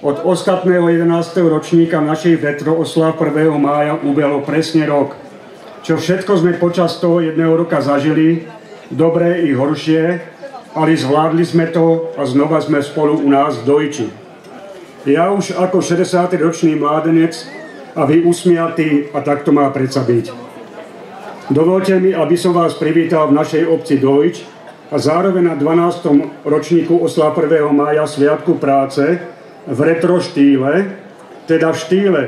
od ostatného 11. ročníka našich retrooslav 1. mája ubehlo presne rok. Čo všetko sme počas toho jedného roka zažili, dobré i horšie, ale zvládli sme to a znova sme spolu u nás v Dojči. Ja už ako 60-ročný mládenec a vy usmiatí, a tak to má predsa byť. Dovolte mi, aby som vás privítal v našej obci Dojč a zároveň na 12. ročníku oslav 1. mája Sviatku práce v retro štýle, teda v štýle,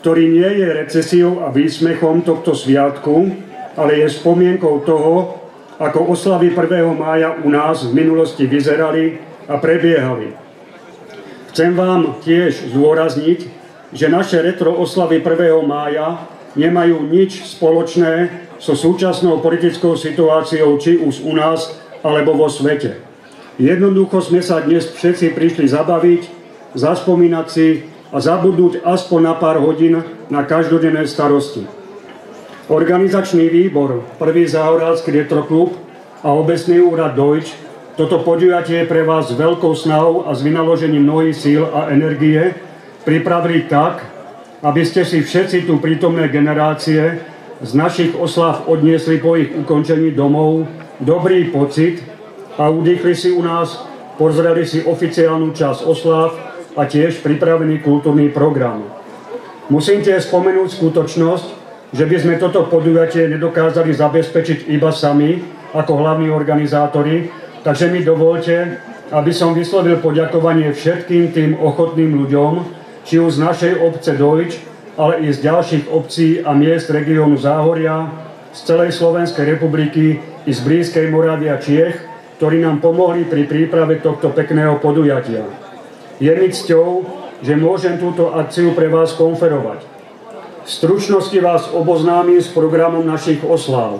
ktorý nie je recesiou a výsmechom tohto sviatku, ale je spomienkou toho, ako oslavy 1. mája u nás v minulosti vyzerali a prebiehali. Chcem vám tiež zdôrazniť, že naše retro oslavy 1. mája nemajú nič spoločné so súčasnou politickou situáciou či už u nás, alebo vo svete. Jednoducho sme sa dnes všetci prišli zabaviť, zaspomínať si a zabudnúť aspoň na pár hodín na každodenné starosti. Organizačný výbor, prvý záhorácky retroklub a obecný úrad Dojč toto podujatie pre vás s veľkou snahou a s vynaložením mnohých síl a energie pripravili tak, aby ste si všetci tu prítomné generácie z našich oslav odniesli po ich ukončení domov dobrý pocit a udýchli si u nás, pozreli si oficiálnu časť oslav a tiež pripravený kultúrny program. Musím tiež spomenúť skutočnosť, že by sme toto podujatie nedokázali zabezpečiť iba sami, ako hlavní organizátori, takže mi dovolte, aby som vyslovil poďakovanie všetkým tým ochotným ľuďom, či už z našej obce Dojč, ale i z ďalších obcí a miest regiónu Záhoria, z celej Slovenskej republiky i z blízkej Moravy a Čiech, ktorí nám pomohli pri príprave tohto pekného podujatia. Je mi cťou, že môžem túto akciu pre vás konferovať. V stručnosti vás oboznámim s programom našich osláv.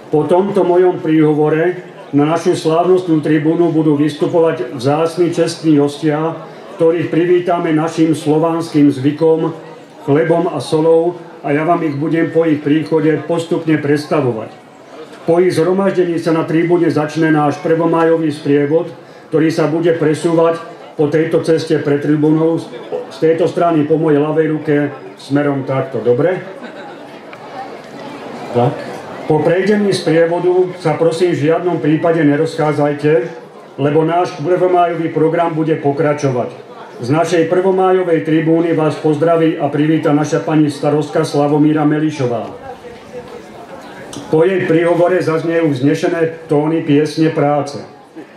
Po tomto mojom príhovore na našu slávnostnú tribúnu budú vystupovať vzácni čestní hostia, ktorých privítame našim slovanským zvykom, chlebom a solou a ja vám ich budem po ich príchode postupne predstavovať. Po ich zhromaždení sa na tribúne začne náš prvomájový sprievod, ktorý sa bude presúvať po tejto ceste pre tribúnou z tejto strany po mojej ľavej ruke smerom takto. Dobre? Tak. Po prejdení sprievodu sa prosím v žiadnom prípade nerozchádzajte, lebo náš prvomájový program bude pokračovať. Z našej prvomájovej tribúny vás pozdraví a privíta naša pani starostka Slavomíra Melišová. Po jej príhovore zaznejú vznešené tóny piesne práce.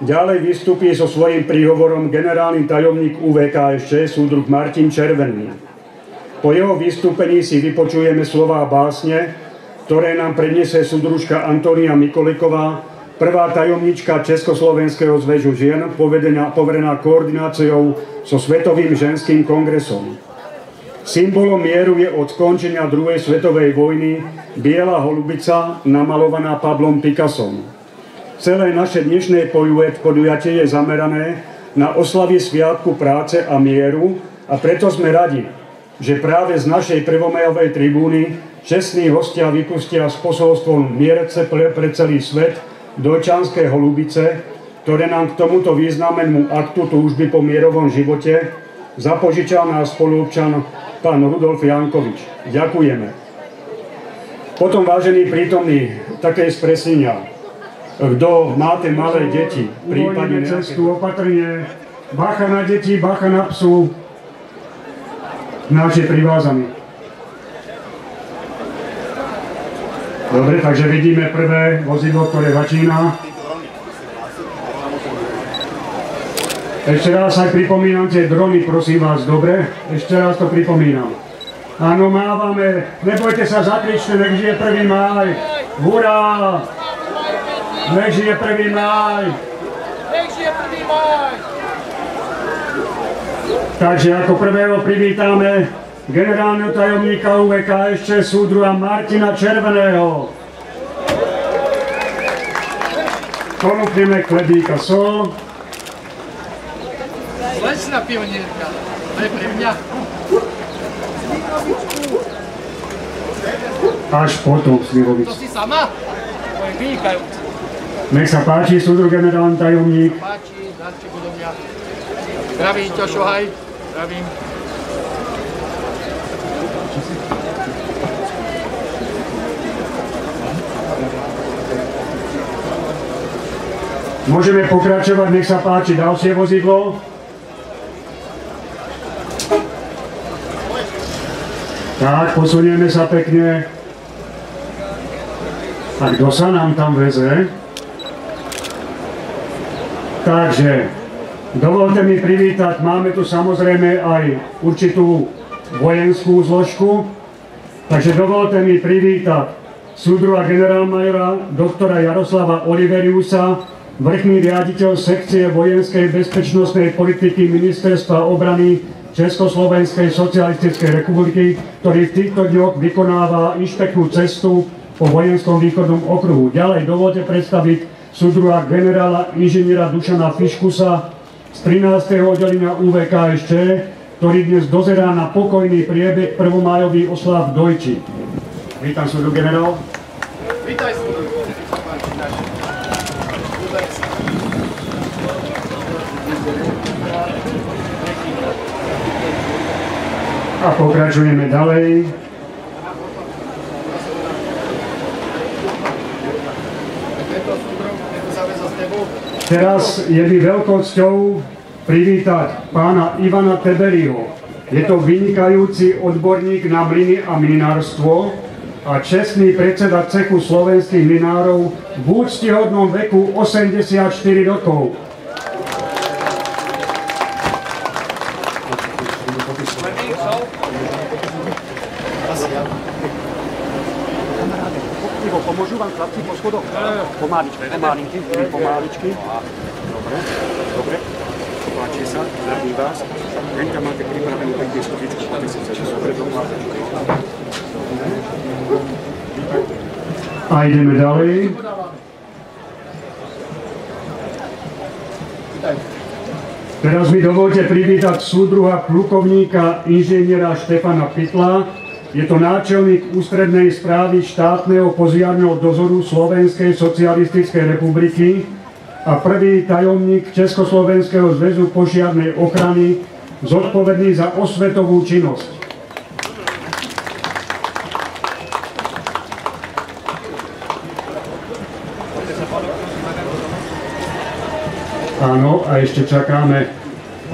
Ďalej vystupí so svojím príhovorom generálny tajomník UVKSČ súdruh Martin Červený. Po jeho vystúpení si vypočujeme slová básne, ktoré nám predniesie súdružka Antónia Mikoliková, prvá tajomníčka Československého zväzu žien, poverená koordináciou so Svetovým ženským kongresom. Symbolom mieru je od skončenia druhej svetovej vojny biela holubica namalovaná Pablom Picassom. Celé naše dnešné podujatie je zamerané na oslavy Sviatku práce a mieru a preto sme radi, že práve z našej prvomájovej tribúny čestní hostia vypustia s posolstvom Mierce pre celý svet dojčanské holubice, ktoré nám k tomuto významnému aktu túžby po mierovom živote zapožičal náš spoluobčan pán Rudolf Jankovič. Ďakujeme. Potom, vážení prítomní, také spresenia. Kto máte malé deti, prípadne cestu, opatrne, bacha na deti, bacha na psu, náš je privázaný. Dobre, takže vidíme prvé vozidlo, ktoré začína. Ešte raz aj pripomínam tie drony, prosím vás, dobre? Ešte raz to pripomínam. Áno, mávame, nebojte sa, zakričte, nech žije 1. máj. Hurá! Nech žije 1. máj! Nech žije 1. máj! Takže ako prvého privítame generálneho tajomníka UVKSČ súdruha Martina Červeného. Ponúkneme chlebík a sol. Slečna pionierka, to je pre mňa. Až potom, Slivovič. To si sama? To je vynikajúce. Nech sa páči, súdruh generálny tajomník. Páči, darček odo mňa. Zdravím ťa, Šohaj. Zdravím. Môžeme pokračovať, nech sa páči ďalšie vozidlo. Tak, posunieme sa pekne. A kto sa nám tam veze? Takže, dovolte mi privítať, máme tu samozrejme aj určitú vojenskú zložku, takže dovolte mi privítať súdruha generálmajora doktora Jaroslava Oliveriusa, vrchný riaditeľ sekcie vojenskej bezpečnostnej politiky Ministerstva obrany Československej socialistickej republiky, ktorý v týchto dňoch vykonáva inšpektnú cestu po vojenskom východnom okruhu. Ďalej dovolte predstaviť súdruha generála inžiniera Dušana Fiškusa z 13. oddelenia UVKSČ, ktorý dnes dozerá na pokojný priebeh prvomájových oslav v Dojči. Vítam, súdruh generál. Vítaj, súdruh. A pokračujeme ďalej. Teraz je mi veľkou cťou privítať pána Ivana Teberiho. Je to vynikajúci odborník na mlyny a mlynárstvo a čestný predseda cechu slovenských mlynárov v úctyhodnom veku 84 rokov. Pomôžu vám chlapci po schodoch? Pomáličky. Dobre. Páči sa, zdravím vás. Henka, máte pripravenú pekne schodičku, máte si sa dobre domáte. A ideme ďalej. Teraz mi dovolte privítať súdruha plukovníka inžiniera Štefana Pytla. Je to náčelník ústrednej správy štátneho požiarneho dozoru Slovenskej socialistickej republiky a prvý tajomník Československého zväzu požiarnej ochrany, zodpovedný za osvetovú činnosť. Áno, a ešte čakáme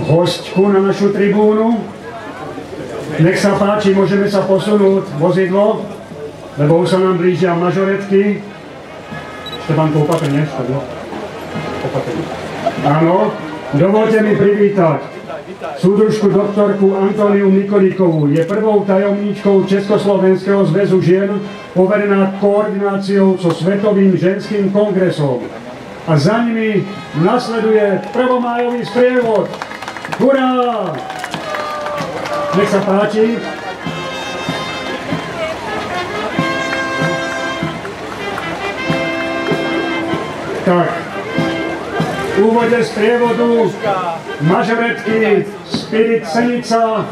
hostku na našu tribúnu. Nech sa páči, môžeme sa posunúť vozidlo, lebo už sa nám blížia mažoretky. Štefan, to opatrne, opatrne. Áno, dovolte mi privítať súdružku doktorku Antóniu Nikolíkovú. Je prvou tajomníčkou Československého zväzu žien, poverená koordináciou so Svetovým ženským kongresom. A za nimi nasleduje prvomájový sprievod. Hurá! Nech sa páči. Tak, v úvode sprievodu mažoretky Spirit Senica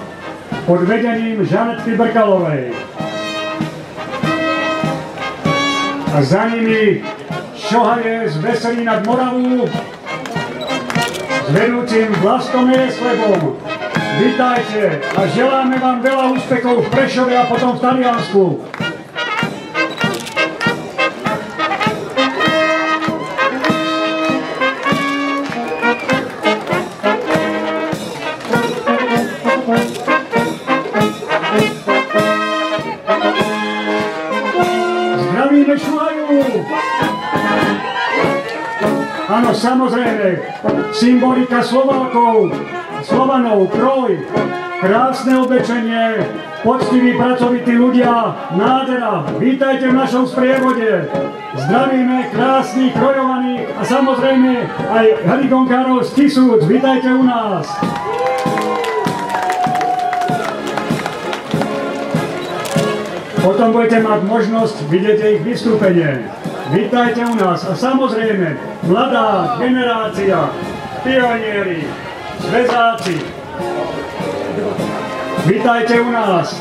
pod vedením Žanetky Brkalovej. A za nimi šohaje z Veselí nad Moravu s vedúcim Vlastom Jeslebom. Vítajte a želáme vám veľa úspechov v Prešove a potom v Taliansku. Zdravíme Šuhaju! Áno, samozrejme, symbolika Slovákov, Slovanov, kroj, krásne oblečenie, poctiví, pracovití ľudia, nádhera. Vítajte v našom sprievode. Zdravíme krásnych, krojovaných a samozrejme aj heligonkárov z Tisúc. Vítajte u nás. Potom budete mať možnosť vidieť ich vystúpenie. Vítajte u nás a samozrejme mladá generácia, pionieri, zväzáci. Vítajte u nás.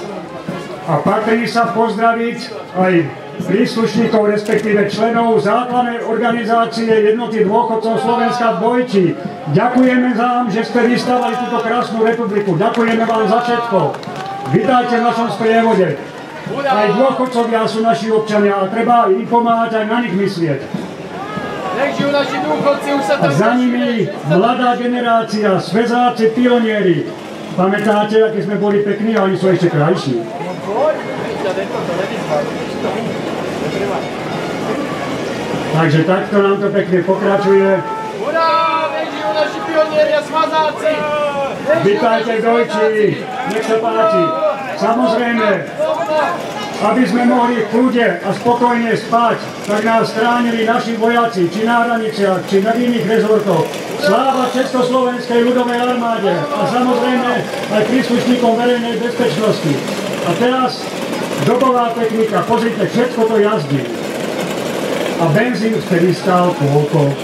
A patrí sa pozdraviť aj príslušníkov, respektíve členov základnej organizácie jednoty dôchodcov Slovenska v Dojči. Ďakujeme vám, že ste vystavali túto krásnu republiku. Ďakujeme vám za všetko. Vítajte v našom sprievode. Aj dôchodcovia sú naši občania a treba im pomáhať, aj na nich myslieť. Nech žijú naši dôchodci, už sa tam... A za nimi mladá generácia, svezáci, pionieri. Pamätáte, akí sme boli pekní, a oni sú ešte krajší. Takže takto nám to pekne pokračuje. Hurá, nech žijú naši pionieri a smazáci! Vítajte v Dojči, nech sa páči. Samozrejme, aby sme mohli v kľude a spokojne spať, tak nás stránili naši vojaci, či na hraniciach, či na iných rezortoch. Sláva Československej ľudovej armáde a samozrejme aj príslušníkom verejnej bezpečnosti. A teraz dobová technika, pozrite, všetko to jazdí. A benzín vtedy stál koľko.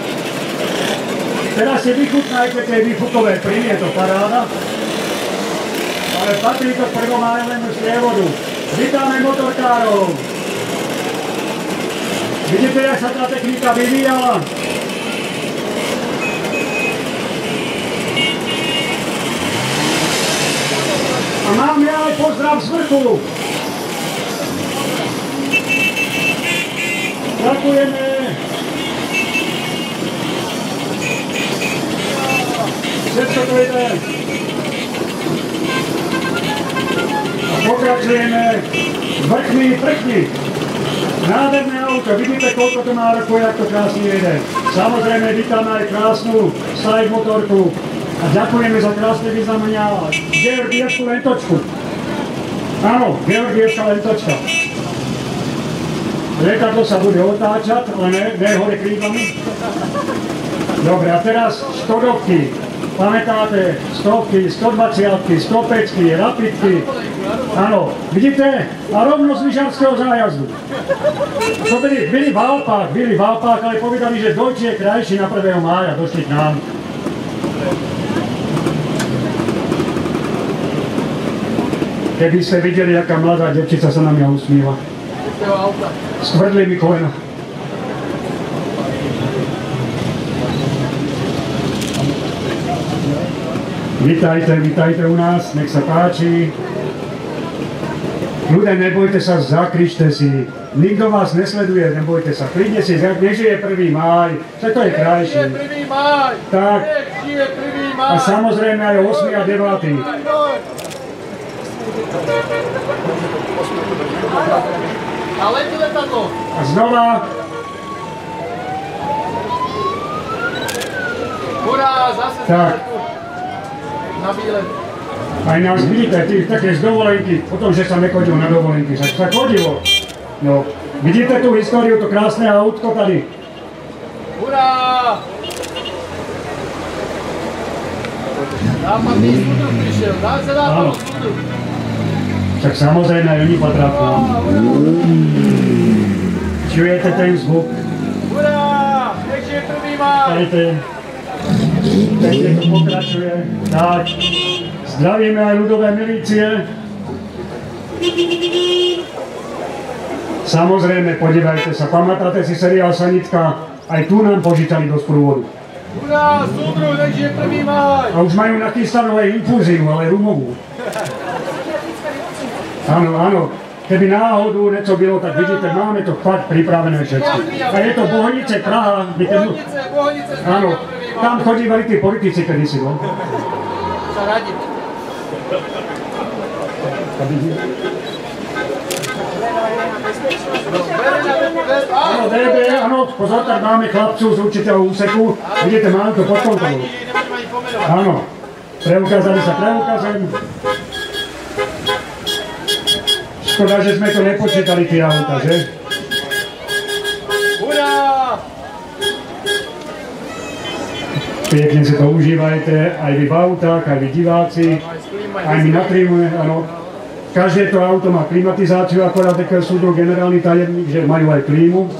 Teraz si vychutnajte tie výfukové plyny, je to paráda. Ale patrí to k prvomájovému sprievodu. Vítame motorkárov. Vidíte, jak sa tá technika vyvíjala? A máme aj pozdrav z vrchu. Ďakujeme. Všetko to ide. A pokračujeme. Vrchný prchni. Nádherné auto. Vidíte, koľko to má rokov, jak to krásne jede. Samozrejme, vítame aj krásnu slide motorku. A ďakujeme za krásne vyznamenia Georgievskú lentočku. Áno, Georgievská lentočka. Lietadlo sa bude otáčať, ale ne hore krídlami. Dobre, a teraz Škodovky. Pamätáte, stovky, 120-ky, 105-ky, rapidky. Áno, vidíte? A rovno z lyžarského zájazdu. To byli v Alpách, ale povedali, že Dojči je krajší na 1. mája, došli k nám. Keby ste videli, aká mladá devčica sa na mňa usmíva. Stvrdli mi kolena. Vítajte u nás, nech sa páči. Ľudia, nebojte sa, zakričte si. Nikto vás nesleduje, nebojte sa. Klidne si, nežije 1. máj, však to je krajší. Nech žije 1. máj! Tak. Nech žije 1. máj! A samozrejme aj 8. a 9. A letí letadlo! A znova. Hurá, zase Tak. na výlet. Aj nás vidíte, také z dovolenky, o tom, že sa nechodilo na dovolenky, však sa chodilo. No, vidíte tú históriu, to krásne autko tady. Hurá! Západný súdruh prišiel, dá sa západný súdruh. Však samozrejme aj oni patria k nám. Čujete ten zvuk? Hurá! Nech žije 1. máj! Dajte. Pekne to pokračuje. Tak. Zdravíme aj ľudové milície. Samozrejme, podívajte sa, pamätáte si seriál Sanitka? Aj tu nám požičali do sprúvodu. Hurá! Súdruh, nech žije 1. máj! A už majú nachystanú aj infúziu, ale rumovú. Áno. Keby náhodou niečo bylo, tak vidíte, máme to fakt pripravené všetko. A je to Bohunice, Praha. Bohunice, áno, tam chodívali tí politici kedysi, no. Sa radi. Áno, DB, áno, pozor, tak máme chlapcov z určitého úseku. Vidíte, mám to pod kontrolou. Áno, preukázali sa preukazem. Škoda, že sme to nepočítali, tie auta, že? Hurá! Pekne si to užívajte, aj vy v autách, aj vy diváci, aj my na klíme, áno. Každé to auto má klimatizáciu, akorát takého súdruh generálny tajemník, že majú aj klímu.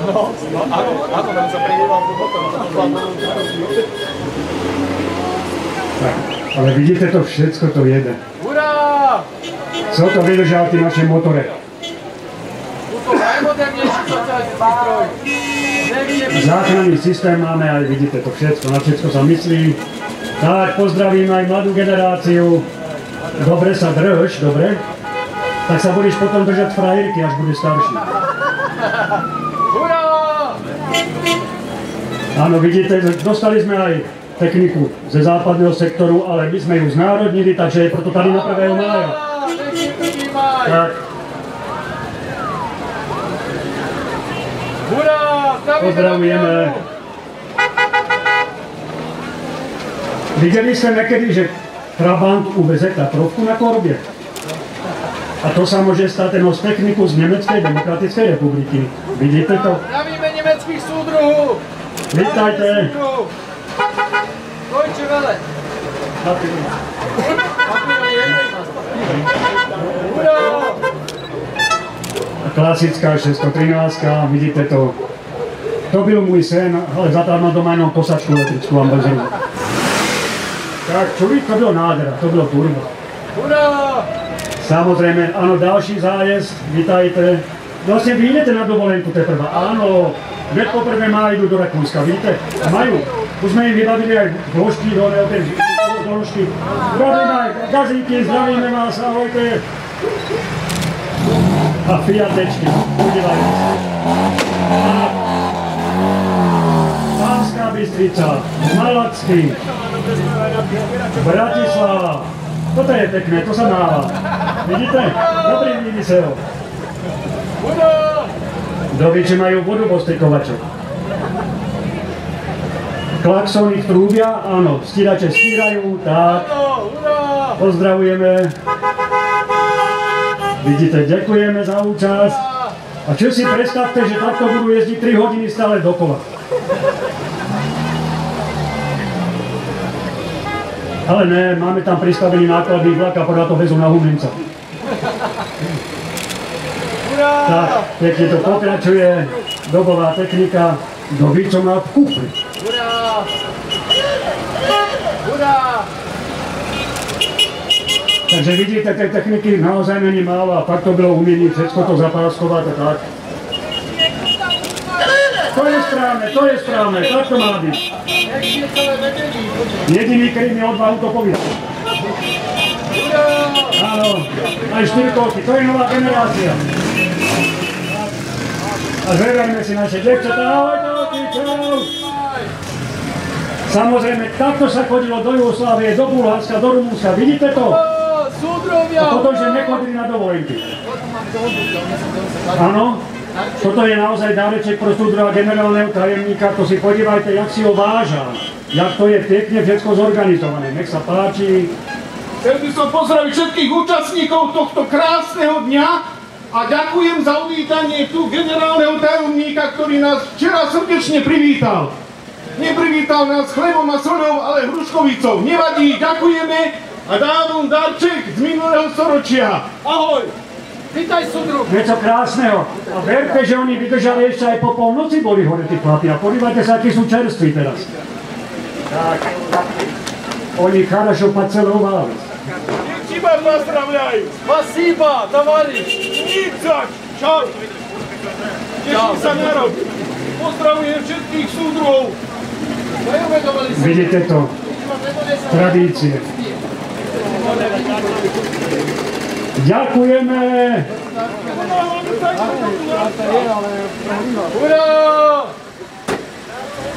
No, áno, tam sa pridíval tu potom. Tak, ale vidíte to, všetko to jede. Hurá! Co to vydržal tí naše motore. Najmodernejší socialistický stroj. Záchranný systém máme aj, vidíte to všetko, na všetko sa myslí. Tak, pozdravím aj mladú generáciu. Dobre sa drž, dobre? Tak sa budeš potom držať frajerky, až bude starší. Hurá! Áno, vidíte, dostali sme aj techniku ze západného sektoru, ale my sme ju znárodnili, takže je proto tady na 1. mája. Tak. Hurá! Pozdravujeme. Videli ste niekedy, že Trabant uveze Tatrovku na korbie? A to sa môže stať z techniku z Nemeckej demokratickej republiky. Vidíte to? Zdravíme nemeckých súdruhov! Vítajte. Deutsche Welle! Hurá! Klasická 613, vidíte to. To byl můj sen, ale zatáhl mám doma jenom posačku elektrickou ambazeru. Tak, člověk, to bylo nádhera, to bylo turbo. Hurá! Samozrejme, áno, další zájezd, vítajte. Vlastne vy idete na dovolenku teprve, áno. Hneď poprvé má idú do Rakúska, vidíte? Majú. Už sme im vybavili aj vložky, do ložky. Zdravíme aj gazíky, zdravíme vás, ahojte. A Fiatečky, podívajte sa. Banská Bystrica, Malacky, Bratislava. Toto je pekné, to sa máva. Vidíte? Dobrý výmysel. Dobyči majú vodu vo strikovačoch. Klaxony ich trúbia, áno, stírače stírajú, tak. Pozdravujeme. Vidíte, ďakujeme za účasť. A čo si predstavte, že takto budú jezdiť 3 hodiny stále dokola. Ale ne, máme tam pristavený nákladný vlak a podľa to vezú na Humlinca. Tak, pekne to pokračuje, dobová technika, kto ví, čo má v kufri. Hurá! Hurá! Takže vidíte, tej techniky naozaj není málo a fakt to bylo umení všetko to zapáskovať a tak. To je správne, tak to má byť. Jediný, ktorý mi odvahu to povedal. Áno, aj 4-kolky, to je nová generácia. A zverajme si naše devčatá, ahoj kolky, čau. Samozrejme, takto sa chodilo do Jugoslávie, do Bulharska, do Rumunska, vidíte to? A potom, že nechodili na dovolenky. Áno, toto je naozaj dáreček pro súdruha generálneho tajemníka, to si podívajte, jak si ho váža, jak to je pekne všetko zorganizované, nech sa páči. Chcel by som pozdraviť všetkých účastníkov tohto krásneho dňa a ďakujem za uvítanie tu generálneho tajomníka, ktorý nás včera srdečne privítal. Neprivítal nás chlebom a soľou, ale hruškovicou. Nevadí, ďakujeme a dávam darček z minulého storočia. Ahoj! Vítaj, súdruh! Niečo krásneho. A verte, že oni vydržali ešte aj po polnoci boli hore tí chlapi. A podívajte sa, akí sú čerství teraz. Tak. Oni хорошо поцеловались. Nech ti vás nazdravľajú. Spasíba, tavariš! Nič zač. Čau. Teším sa na rok. Pozdravujem všetkých súdruhov. Vidíte to? Tradície. Ďakujeme! Hurá!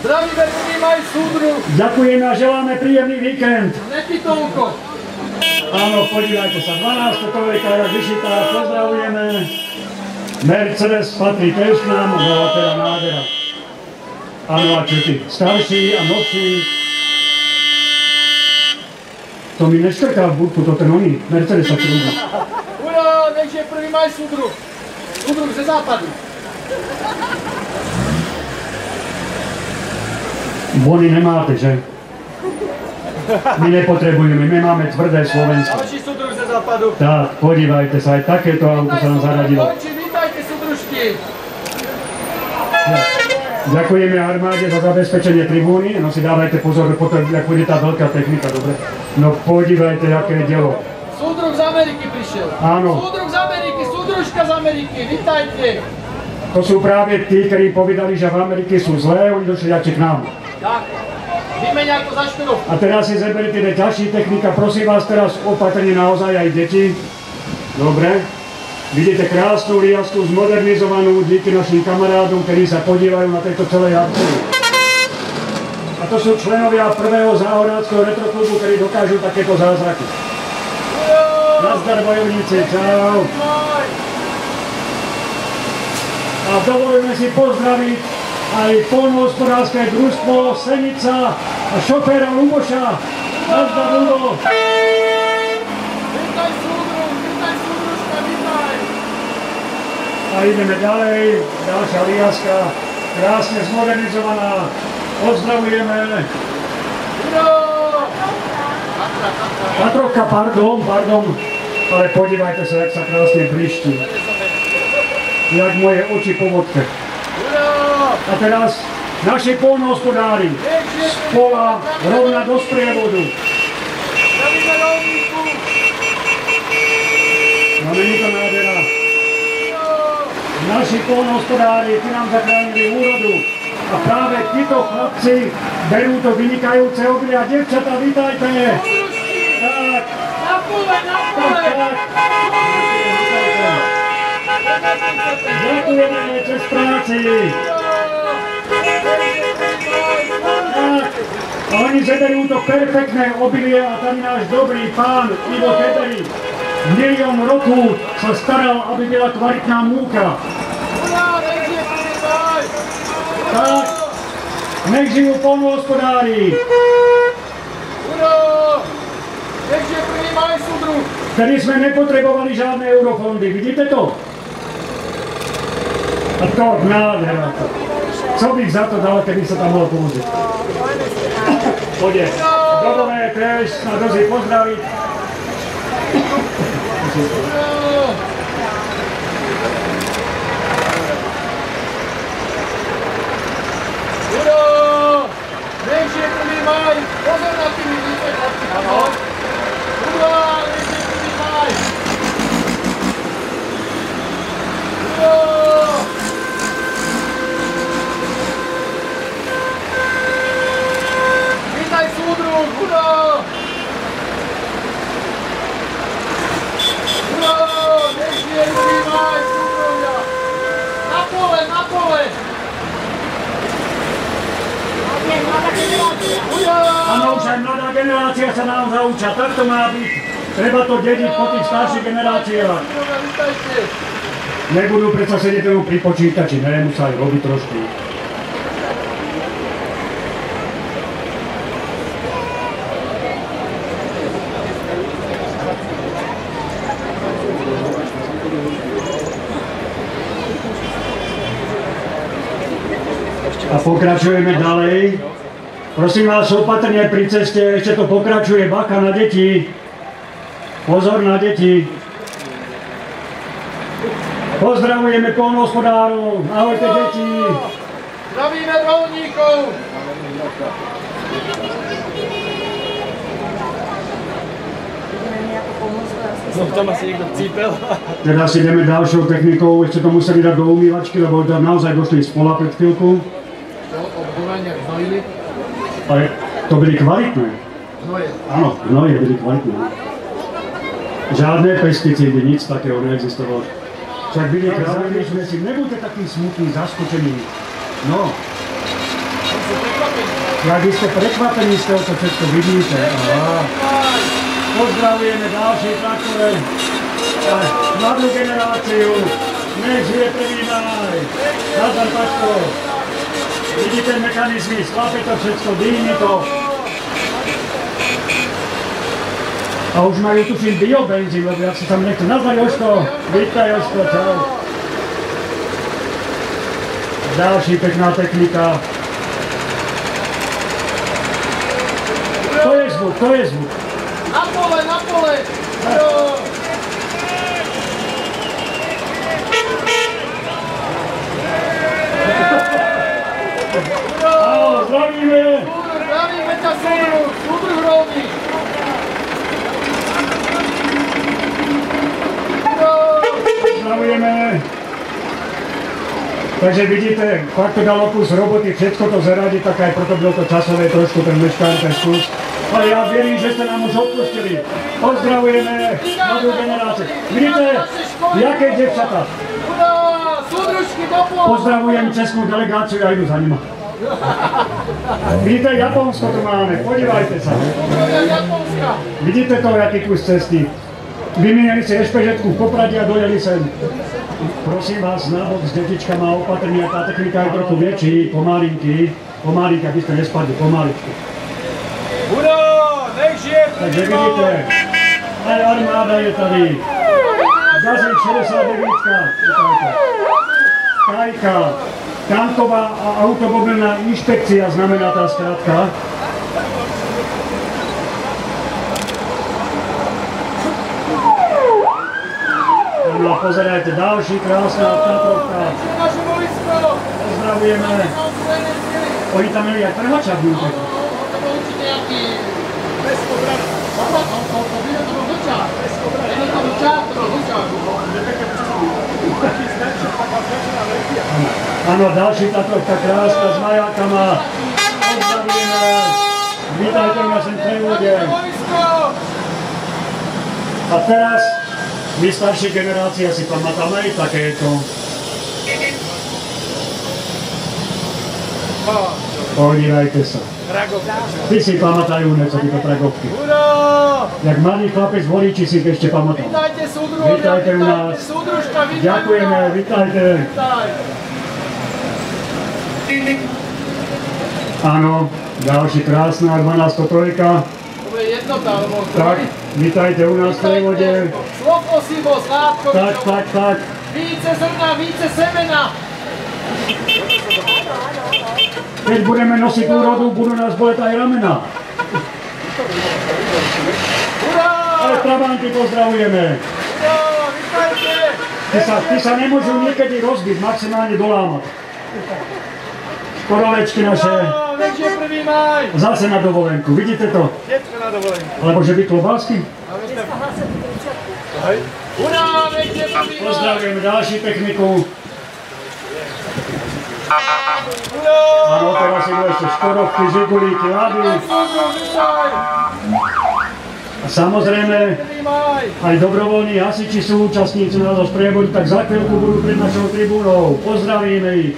Zdravíme prvým aj súdruh! Ďakujeme a želáme príjemný víkend. Nepitolko! Áno, podívajte sa, 12. trojka, jak vyšitá, pozdravujeme. Mercedes patrí tiež k nám, no teda nádhera. Áno, a čo ty, starší a novší. To mi neškrká v budku, to ten oný, Mercedes sa trúba. Hurá, nech je prvým aj súdruh! Súdruh ze západu! Bony nemáte, že? My nepotrebujeme, my máme tvrdé Slovensko. Ďalší súdruh ze západu! Tak, podívajte sa, aj takéto auto sa nám zaradilo. Vítajte, súdružky! Ďakujeme armáde za zabezpečenie tribúny, no si dávajte pozor, potom, jak bude tá veľká technika, dobre? No podívajte, aké je dielo. Súdruh z Ameriky prišiel. Áno. Súdruh z Ameriky, súdružka z Ameriky, vítajte. To sú práve tí, ktorí povedali, že v Amerike sú zlé, oni došli radšej k nám. Tak, vymeniať to za štyrov. A teraz si zeberiete ďalší technika, prosím vás teraz opatrne naozaj aj deti. Dobre. Vidíte krásnu riasku, zmodernizovanú díky našim kamarádom, ktorí sa podívajú na tejto celej akcii. A to sú členovia prvého záhoráckého retroklubu, ktorí dokážu takéto zázraky. Nazdar bojovníci, čau. A dovolíme si pozdraviť aj poľnohospodárske družstvo Senica a šoféra Luboša. Nazdar, Lubo. Vítaj súdružka, vítaj. A ideme ďalej, ďalšia riaska, krásne zmodernizovaná. Pozdravujeme. Tatrovka, pardon, ale podívajte sa, jak sa krásne bliští. Jak moje oči po vodke. A teraz naši poľnohospodári z pola rovna do sprievodu. Znamení to nádhera. Naši poľnohospodári, tí nám zachránili úrodu. A práve títo chlapci berú to vynikajúce obilie. A devčatá, vítajte! Tak. Na pole! Ďakujeme čas práci. Tak. A oni zeberú to perfektné obilie a tam náš dobrý pán Ivo Tederi. Milión rokov sa staral, aby bola kvalitná múka. Tak, nech žijú poľnohospodári. Nech žije prvý maj, súdruh. Vtedy sme nepotrebovali žiadne eurofondy, vidíte to? A to nádhera. Co bych za to dal, keby sa tam mohol použiť? Poďte, dovolé tež na dozi pozdraviť. Nech žije prvý maj, pozor na tými více, chlapci, pozor. Ura, nech žije prvý maj. Ura. Vítaj súdruh, ura. Ura, nech žije prvý maj, súdruhovia. Na pole. Áno, už aj mladá generácia sa nám zaučia, tak to má byť. Treba to dediť po tých starších generáciách. Nebudú predsa sedieť tomu pri počítači, nemusí aj robiť trošku. A pokračujeme ďalej. Prosím vás, opatrne pri ceste, ešte to pokračuje, bacha na deti. Pozor na deti. Pozdravujeme poľnohospodárov, ahojte deti. Zdravíme rolníkov. No tam asi niekto cípel. Teraz ideme ďalšou technikou, ešte to museli dať do umývačky, lebo tam naozaj došli z pola pred chvíľku. Obdúvania hnojili? Ale to byli kvalitné. Hnoje. Áno, hnoje byli kvalitné. Žiadne pesticídy, nic takého neexistovalo. Však byli krásne, sme si, nebuďte taký smutný, zaskočený. No. Jak vy ste prekvapení z toho, čo všetko vidíte. Aha. Pozdravujeme ďalšie traktore. Mladú generáciu. Nech žije prvý maj. Nazdar, Pačko. Vidíte mechanizmy, sklape to všetko, dými to. A už majú tuším biobenzín, lebo ja si tam nechcem. Nazdar, Jožko. Vítaj, Jožko, čau. Ďalší pekná technika. To je zvuk. Na pole! Áno, zdravíme! Zdravíme ťa, súdruh rolník! Zdravujeme! Takže vidíte, fakt to dalo kus roboty, všetko to zaradiť, tak aj preto bylo to časové trošku ten meškár, ten skús. Ale ja verím, že ste nám už odpustili. Pozdravujeme mladú generáciu. Vidíte, jaké devčatá. Pozdravujem českú delegáciu, ja idú za nima. Vidíte, Japonsko tu máme, podívajte sa. Vidíte to, jaký kus cesty. Vymienili si ešpežetku v Poprade a dojeli sem. Prosím vás, nábok s detičkama opatrný, a tá technika je trochu väčší, pomalinky, aby ste nespadli, pomaličky. Uno, nech žije Takže vidíte, aj armáda je tady. Jazyk 69, Kajka, tanková a automobilná inšpekcia znamená tá skratka. No a pozerajte, další krásná Tatrovka. Pozdravujeme. Oni tam měli jak trhačák v útek. Ano, další Tatrovka krásná s majákama. Pozdravujeme. Vítajte u nás v Prevodě. A teraz my starší generácie si pamätáme aj takéto. Podívajte sa. Ty si pamätajú niečo tieto tragovky. Jak malý chlapec voliči si ich ešte pamätám. Vítajte u nás. Ďakujeme, vítajte. Áno, ďalší krásna 1203. Tak, vítajte u nás v Prevode. Slokosivo, Sládkovičov. Tak. Více zrna, více semena. Keď budeme nosiť úrodu, budú nás boleť aj ramena. Hurá! Ale Trabánky pozdravujeme. Hurá, vítajte. Ty sa nemôžu niekedy rozbiť, maximálne dolámať. Korovečky naše. Hurá, nech je 1. máj. Zase na dovolenku, vidíte to? Všetko na dovolenku. Alebo že by klobásky? Hurá, nech je 1. máj. Pozdravujeme ďalší techniku. Hurá! Áno, teraz idú ešte Škodovky, Žigulíky, Lady. A samozrejme, 1. máj. aj dobrovoľní hasiči sú účastníci nášho sprievodu, tak za chvíľku budú pred našou tribúnou. Pozdravíme ich.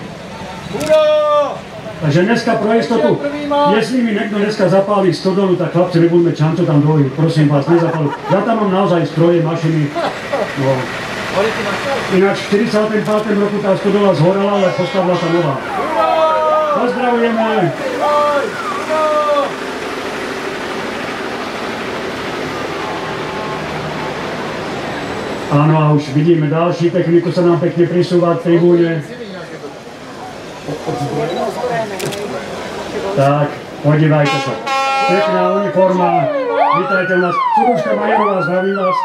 Hurá! Takže dneska pro istotu, jestli mi niekto dneska zapálí stodolu, tak chlapci, nebudeme čanto tam dojít, prosím vás, nezapálí. Ja tam mám naozaj stroje, mašiny. No. Ináč v 45. roku tá stodola zhorala, ale postavila sa nová. Pozdravujeme. Áno, a už vidíme ďalší techniku, sa nám pekne prisúva k tribúne. Tak, podívajte sa. Pekná uniforma. Vítajte u nás. Suduška Majerová, zdravím vás.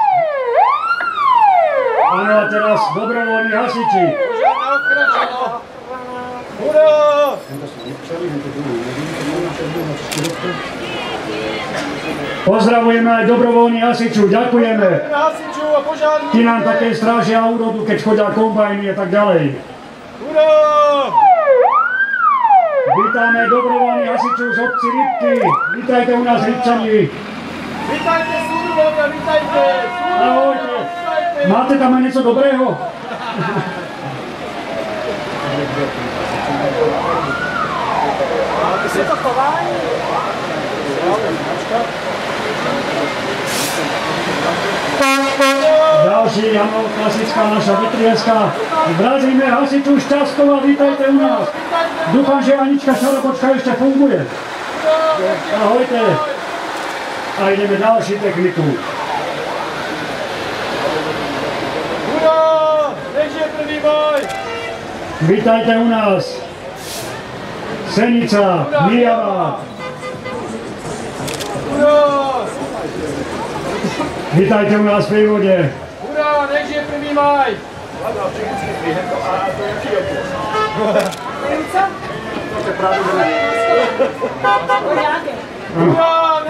Áno, a teraz dobrovoľní hasiči. Hurá! Pozdravujeme aj dobrovoľní hasičov, ďakujeme. Hasičov a požárníkov. Tí nám také strážia úrodu, keď chodia kombajny a tak ďalej. Hurá! Vítame dobrovoľných hasičov z obci Rybky. Vítajte u nás, Rybčani. Vítajte, súdruhovia, vítajte. Ahojte. Máte tam aj niečo dobrého? Je to chování? Ďalší, áno, klasická naša vytrieská. Vrazíme hasičov Šťastkova, vítajte u nás. Dúfam, že Anička Šarapočka ešte funguje. Ahojte. A ideme ďalší techniku. Hurá! Nech je 1. máj. Vítajte u nás. Senica, Mijava. Hurá! Vítajte u nás v Prívode. Hurá! Nech je 1. máj.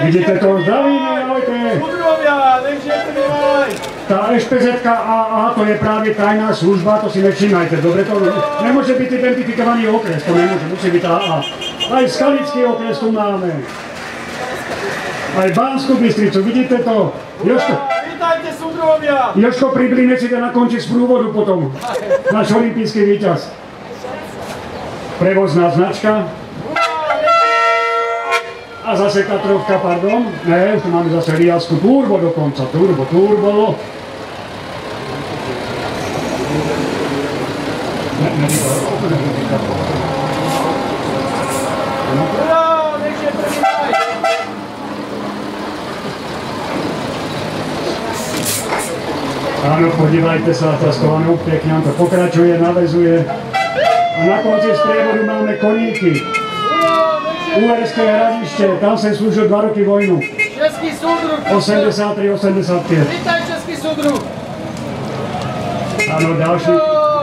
Vidíte to? Zdravíme, ahojte. Súdrovia, nech žije 1. máj. Tá SPZ-ka AA, to je práve tajná služba, to si nevšímajte, dobre? To nemôže byť identifikovaný okres, to nemôže, musí byť AA. Aj Skalický okres tu máme. Aj Banskú Bystricu, vidíte to? Jožko, Vítajte, súdrovia. Jožko Priblinec ide na konci z prúvodu potom. Náš olimpijský víťaz. Prevozná značka. A zase Tatrovka, pardon. Ne, už tu máme zase Riasku Turbo dokonca. Turbo. Hurá, nech žije 1. máj. Áno, podívajte sa, Traskovanú, pekne nám to pokračuje, navezuje. A na konci sprievodu máme koníky. Uherské Hradište, tam sa slúžil 2 roky vojnu. Český súdruh. 83-85. Vítaj, Český súdruh. Áno, ďalší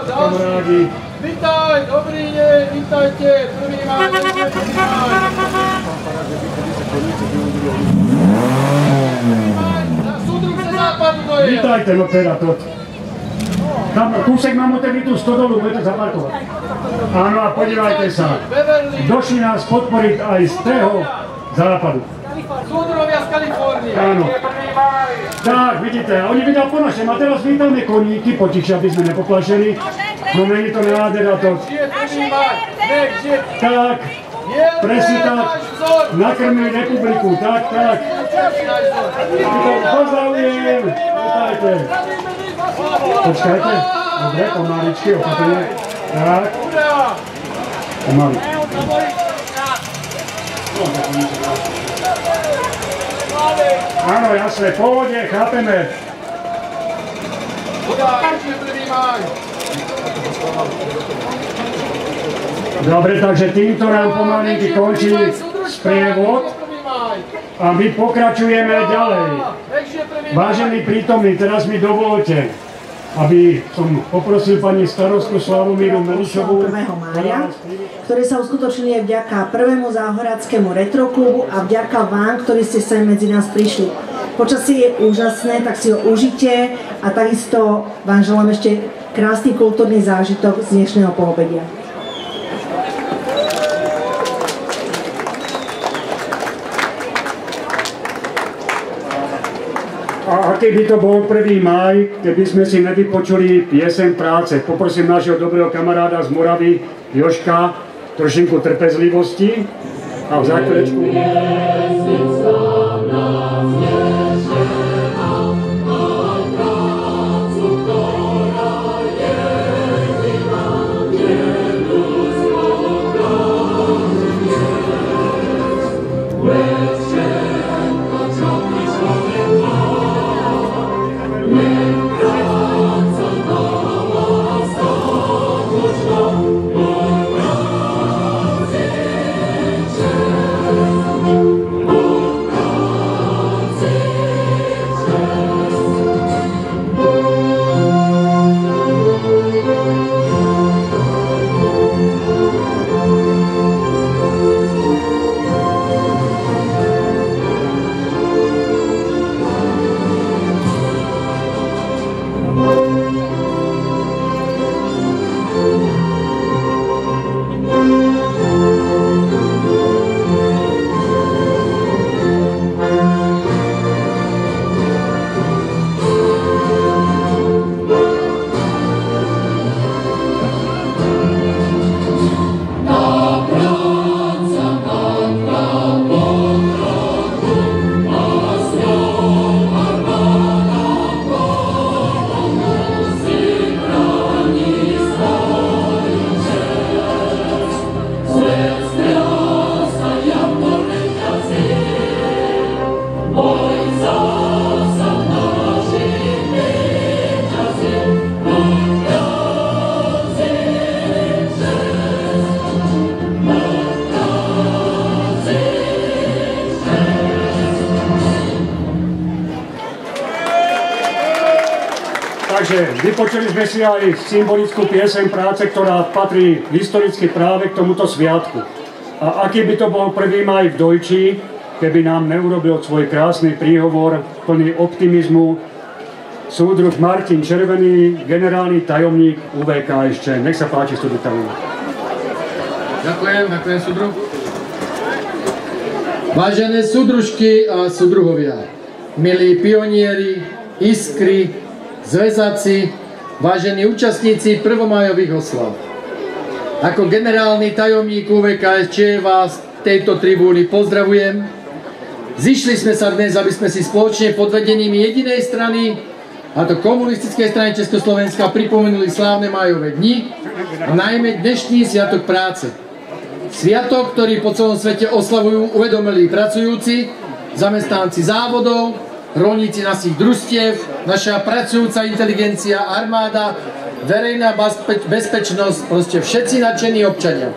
kamarádi. Vítaj, dobrý deň, vítajte, 1. máj, nech žije 1. máj. Súdruh ze západu to je. Vítajte, no teda to. Tam kúsek mám otevritú stodolu, budete zaparkovať. Áno, a podívajte sa. Došli nás podporiť aj z toho západu. Súdrovia z Kalifornie. Áno. Tak, vidíte, a oni vidia po našem. A teraz vítame koníky, potišia, aby sme nepoplašili. No není to nádhera to. Tak, presne tak. Nakrmili republiku, tak. Pozdravujem, vítajte. Počkajte, dobre, pomaličky, opatrne. Tak. Pomaly. Áno, jasné, pohode, chápeme. Dobre, takže týmto nám pomalinky končí sprievod a my pokračujeme ďalej. Vážení prítomní, teraz mi dovolte, aby som poprosil pani starostku Slavomíru Melišovú, 1. mája, ktoré sa uskutočnili vďaka prvému záhoradskému retroklubu a vďaka vám, ktorí ste sem medzi nás prišli. Počasie je úžasné, tak si ho užite a takisto vám želám ešte krásny kultúrny zážitok z dnešného poobedia. A aký by to bol 1. máj, keby sme si nevypočuli pieseň práce. Poprosím nášho dobrého kamaráda z Moravy, Jožka, trošinku trpezlivosti a v záklečku. Takže vypočuli sme si aj symbolickú pieseň práce, ktorá patrí historicky práve k tomuto sviatku. A aký by to bol 1. máj v Dojči, keby nám neurobil svoj krásny príhovor plný optimizmu súdruh Martin Červený, generálny tajomník UVKSČ. Nech sa páči, súdruh tajomník. Ďakujem, súdruh. Vážené súdružky a súdruhovia, milí pionieri, iskry, zväzáci, vážení účastníci prvomájových oslav. Ako generálny tajomník UVKSČ vás tejto tribúny pozdravujem. Zišli sme sa dnes, aby sme si spoločne pod vedením jedinej strany, a to Komunistickej strany Československa, pripomenuli slávne májové dni a najmä dnešný sviatok práce. Sviatok, ktorý po celom svete oslavujú uvedomelí pracujúci, zamestnanci závodov, rolníci našich družstiev, naša pracujúca inteligencia, armáda, verejná bezpečnosť, proste všetci nadšení občania.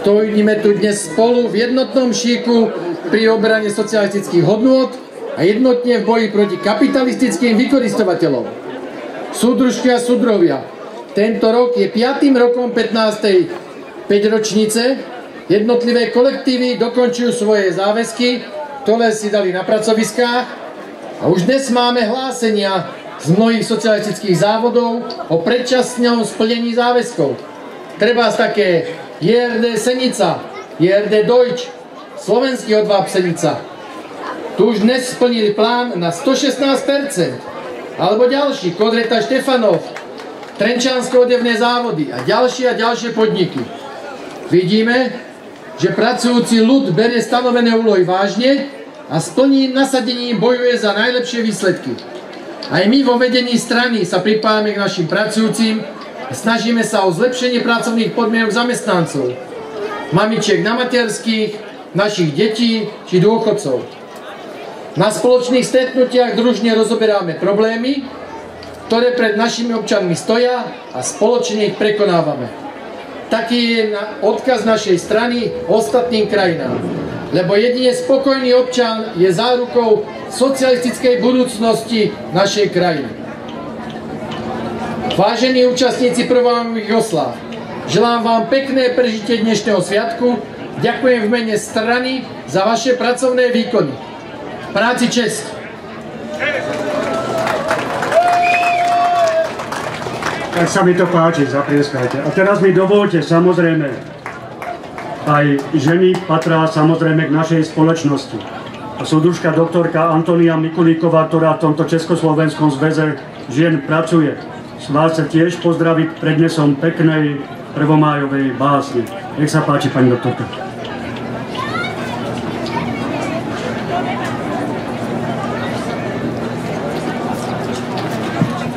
Stojíme tu dnes spolu v jednotnom šíku pri obrane socialistických hodnôt a jednotne v boji proti kapitalistickým vykoristovateľom. Súdružky a súdruhovia, tento rok je 5. rokom 15. 5-ročnice, jednotlivé kolektívy dokončujú svoje záväzky, ktoré si dali na pracoviskách a už dnes máme hlásenia z mnohých socialistických závodov o predčasnom splnení záväzkov. Trebárs také JRD Senica, JRD Deutsch, Slovenský odváb Senica. Tu už dnes splnili plán na 116%. Alebo ďalší, Kodreta Štefanov, Trenčanské odevné závody a ďalšie podniky. Vidíme, že pracujúci ľud berie stanovené úlohy vážne a s plným nasadením bojuje za najlepšie výsledky. Aj my vo vedení strany sa pripájame k našim pracujúcim a snažíme sa o zlepšenie pracovných podmienok zamestnancov, mamičiek na materských, našich detí či dôchodcov. Na spoločných stretnutiach družne rozoberáme problémy, ktoré pred našimi občanmi stoja a spoločne ich prekonávame. Taký je odkaz našej strany ostatným krajinám, lebo jedine spokojný občan je zárukou socialistickej budúcnosti našej krajiny. Vážení účastníci prvomájových oslav, želám vám pekné prežitie dnešného sviatku, ďakujem v mene strany za vaše pracovné výkony. Práci česť! Tak sa mi to páči, zaprieskajte. A teraz mi dovolte, samozrejme, aj ženy patrá samozrejme k našej spoločnosti. A súdružka doktorka Antonia Mikulíková, ktorá v tomto Československom zväze žien pracuje, vás sa tiež pozdraviť prednesom peknej prvomájovej básne. Nech sa páči, pani doktorka.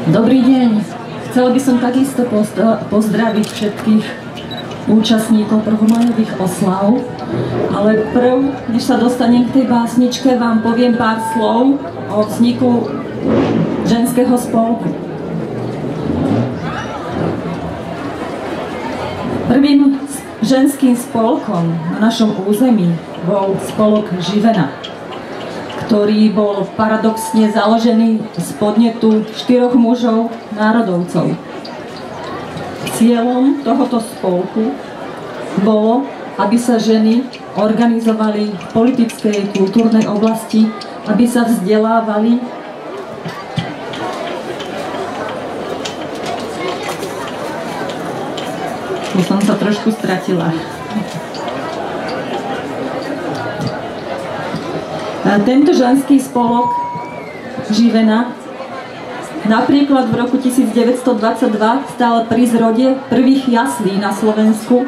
Dobrý deň. Chcela by som takisto pozdraviť všetkých účastníkov prvomájových oslav, ale prv, než sa dostanem k tej básničke, vám poviem pár slov o vzniku ženského spolku. Prvým ženským spolkom na našom území bol spolok Živena, ktorý bol paradoxne založený z podnetu 4 mužov národovcov. Cieľom tohoto spolku bolo, aby sa ženy organizovali v politickej, kultúrnej oblasti, aby sa vzdelávali, tu som sa trošku stratila. Tento ženský spolok Živena napríklad v roku 1922 stál pri zrode prvých jaslí na Slovensku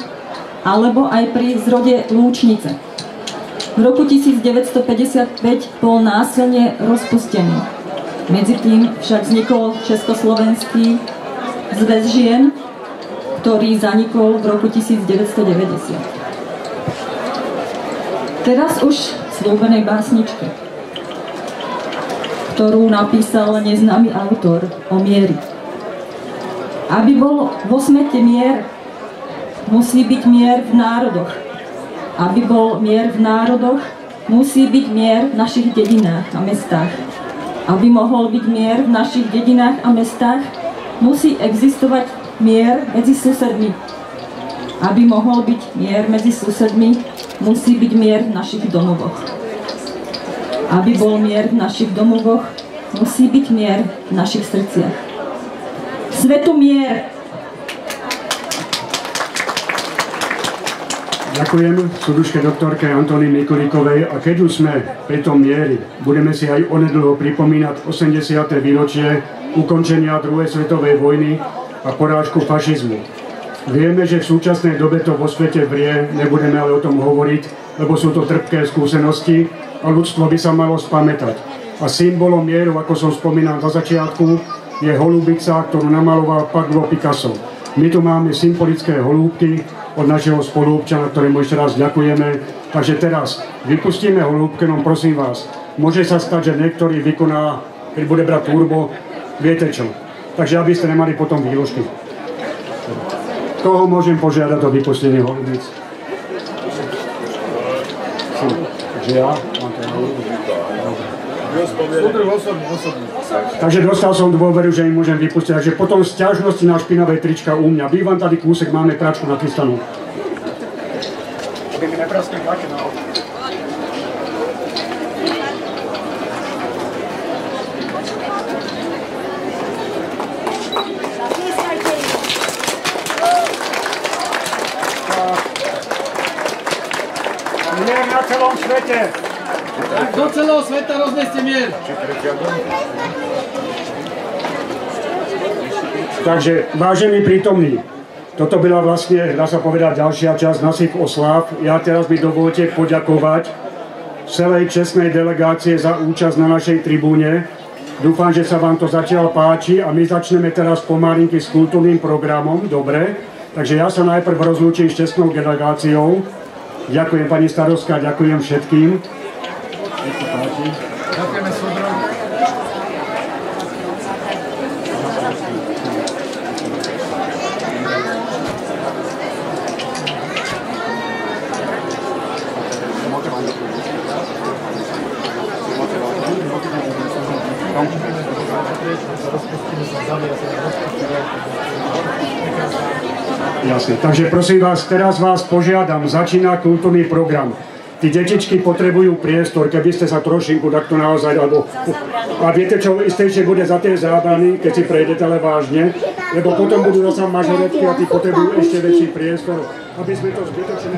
alebo aj pri zrode Lúčnice. V roku 1955 bol násilne rozpustený. Medzitým však vznikol Československý zväz žien, ktorý zanikol v roku 1990. Teraz už slúbenej básničke, ktorú napísal neznámy autor o mieri. Aby bol vo svete mier, musí byť mier v národoch. Aby bol mier v národoch, musí byť mier v našich dedinách a mestách. Aby mohol byť mier v našich dedinách a mestách, musí existovať mier medzi susedmi. Aby mohol byť mier medzi susedmi, musí byť mier v našich domovoch. Aby bol mier v našich domovoch, musí byť mier v našich srdciach. Svetu mier! Ďakujem súduške doktorke Antónii Mikulíkovej, a keď už sme pri tom mieri, budeme si aj onedlho pripomínať 80. výročie ukončenia druhej svetovej vojny a porážku fašizmu. Vieme, že v súčasnej dobe to vo svete vrie, nebudeme ale o tom hovoriť, lebo sú to trpké skúsenosti a ľudstvo by sa malo spamätať. A symbolom mieru, ako som spomínal na začiatku, je holubica, ktorú namaloval Pablo Picasso. My tu máme symbolické holúbky od našeho spoluobčana, ktorému ešte raz ďakujeme. Takže teraz vypustíme holúbke, no prosím vás, môže sa stať, že niektorý vykoná, keď bude brať turbo, viete čo. Takže aby ste nemali potom výložky. Koho môžem požiadať o vypustenie holúbic? Takže ja mám ten holúbic. Takže dostal som dôveru, že im môžem vypustiť. Takže potom sťažnosti na špinavé trička u mňa. Bývam tady kúsek, máme práčku nachystanú. Aby mi nepraskli tlaky na oči. Mier na celom svete. Do celého sveta rozneste mier. Takže, vážení prítomní, toto byla vlastne, dá sa povedať, ďalšia časť našich oslav. Ja teraz mi dovolte poďakovať celej čestnej delegácie za účasť na našej tribúne. Dúfam, že sa vám to zatiaľ páči a my začneme teraz pomalinky s kultúrnym programom. Dobre? Takže ja sa najprv rozlúčim s čestnou delegáciou. Ďakujem pani starostka, ďakujem všetkým. Ďakujeme súdrom. Jasne, takže prosím vás, teraz vás požiadam, začína kultúrny program. Tí detičky potrebujú priestor, keby ste sa trošinku takto naozaj, alebo... A viete čo, istejšie bude za tie zábrany, keď si prejdete, ale vážne, lebo potom budú zasa mažoretky a tí potrebujú ešte väčší priestor, aby sme to zbytočne...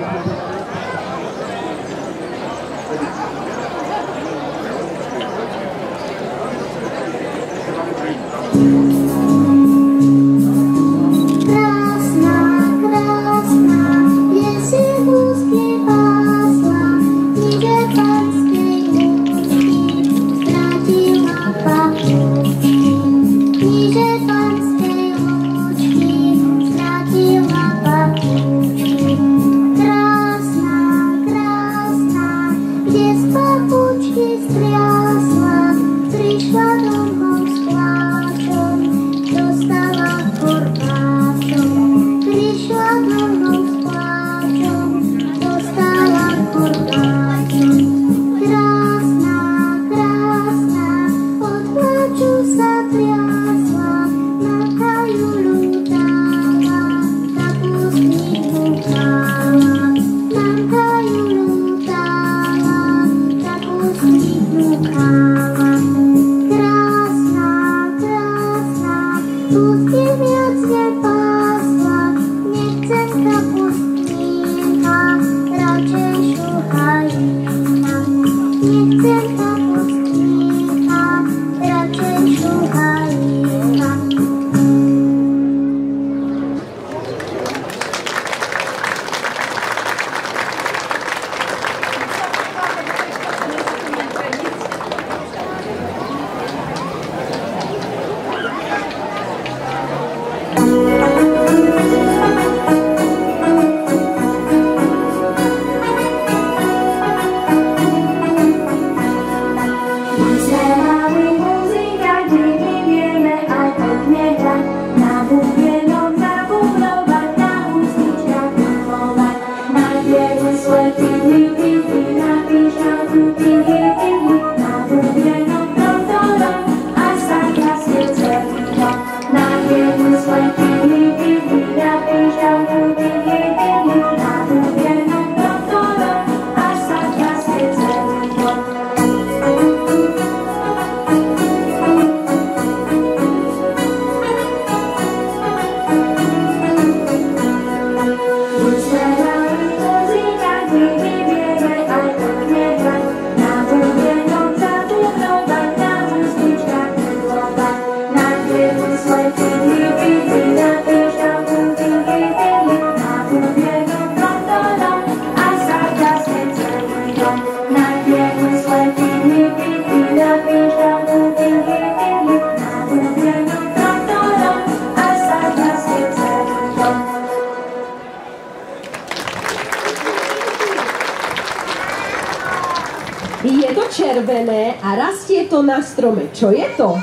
Je to červené a rastie to na strome. Čo je to?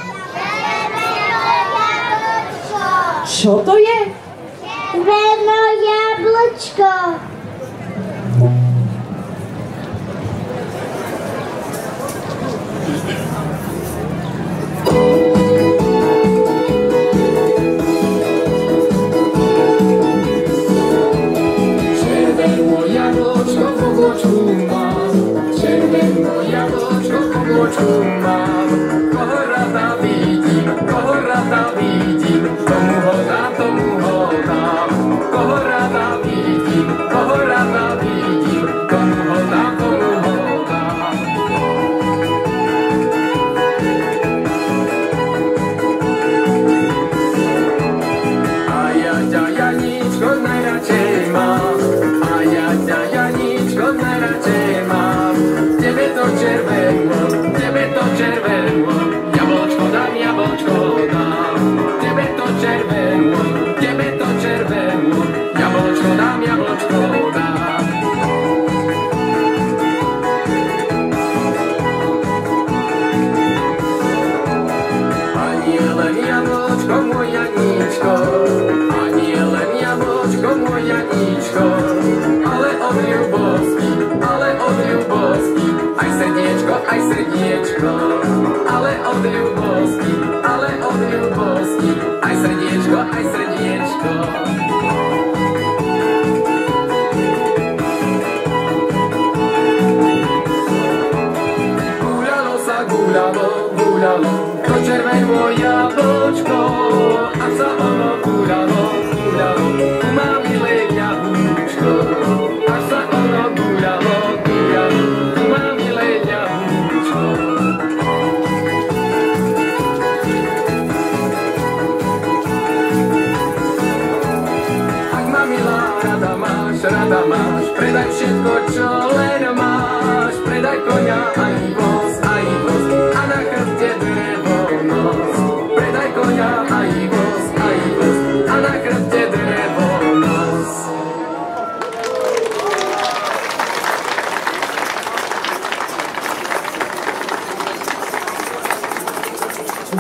Čo to je? Červené jablčko.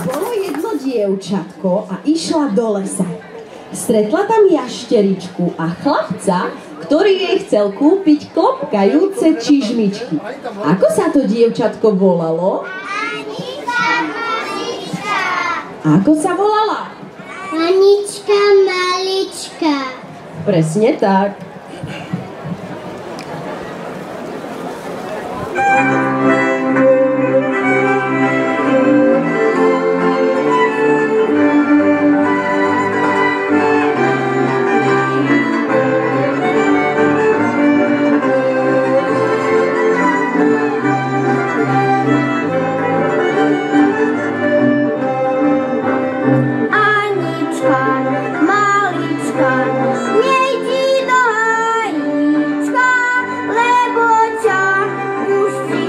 Bolo jedno dievčatko a išla do lesa. Stretla tam jašteričku a chlapca, ktorý jej chcel kúpiť klopkajúce čižmičky. Ako sa to dievčatko volalo? Anička malička. Ako sa volala? Anička malička. Presne tak. Nejdi do hajíčka, lebo ťa už si